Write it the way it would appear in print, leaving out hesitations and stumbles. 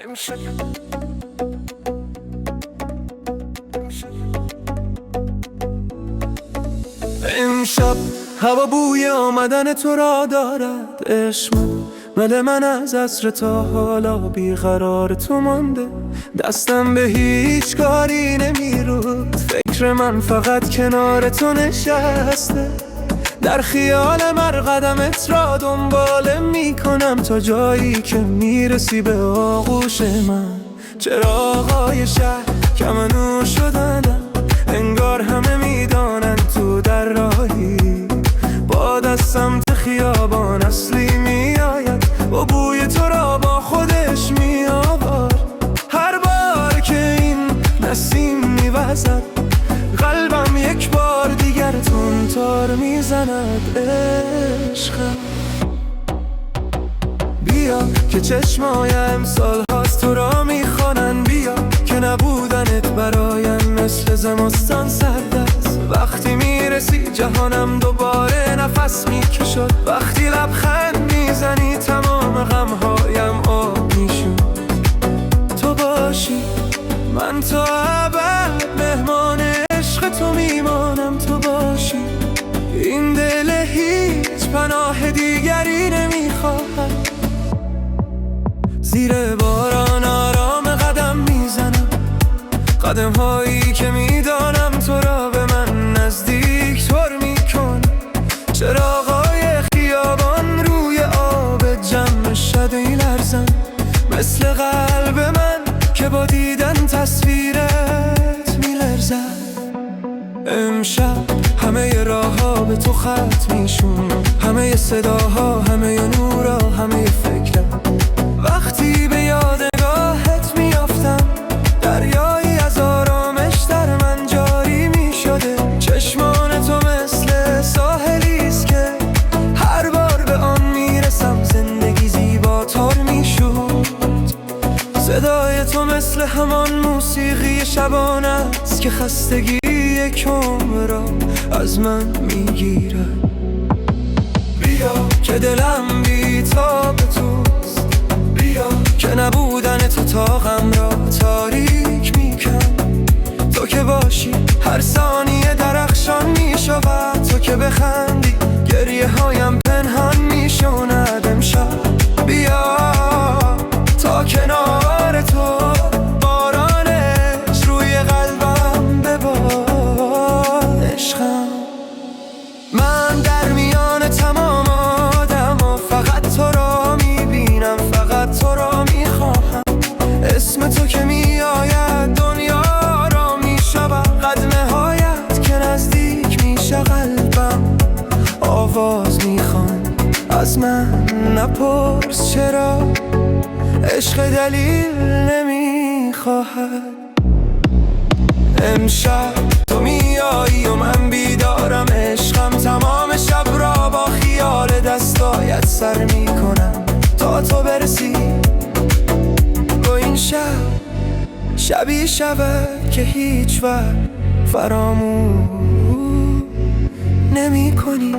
امشب هوا بوی آمدن تو را دارد. عشق مل من از عصر تا حالا بیقرار تو مانده. دستم به هیچ کاری نمیرود، فکر من فقط کنار تو نشسته. در خیال من قدمت را دنباله میکنم تا جایی که میرسی به آغوش من. چراغای شهر کم نور شدن، انگار همه میدانن تو در راهی. باد از سمت خیابان اصلی میآید، با بوی تو را با خودش میآورد. هر بار که این نسیم میوزد، قلبم یک بار دیگر تندتر میزند. عشقم بیا که چشمای امسال هاست تو را میخوانن. بیا که نبودنت برایم مثل زمستان سرد است. وقتی میرسی جهانم دوباره نفس میکشد. وقتی لبخند میزنی تمام غمهایم آب میشود. تو باشی من تا ابد مهمان عشق تو میمانم. تو باشی این دل هیچ پناه دیگری نمیخواهد. زیر باران آرام قدم میزنم، قدم هایی که میدانم تو را به من نزدیک تر میکن. چراغای خیابان روی آب جمع شده لرزن، مثل قلب من که با دیدن تصویرت میلرزد. امشب همه راه ها به تو ختم میشون، همه صداها، همه نورا، همه فکرم. وقتی به یادگاهت میافتم، دریایی از آرامش در من جاری میشده. چشمان تو مثل ساحلیست که هر بار به آن میرسم زندگی زیباتر میشد. صدای تو مثل همان موسیقی شبانه است که خستگی یک عمر را از من میگیرد. بیا که دلم بی‌تاب توست، بیا که نبودن تو طاقم را تاریک میکن. تو که باشی هر ثانیه درخشان میشود. تو که بخندی گریه هایم پنهان میشوند. امشب بیا تا کنار تو بارانش روی قلبم ببار. عشقم من در میان تمام آدم ها فقط تو را میبینم، فقط تو را میخواهم. اسم تو که میآید دنیا را میشود. قدمه هایت که نزدیک میشه قلبم آواز میخوان. از من نپرس چرا، عشق دلیل نمیخواهد. امشب تو میایی و من بیدارم. عشقم تمام شب را با خیال دستایت سر میکنم تا تو برسی. و این شبی شود که هیچ وقت فراموش نمی کنی.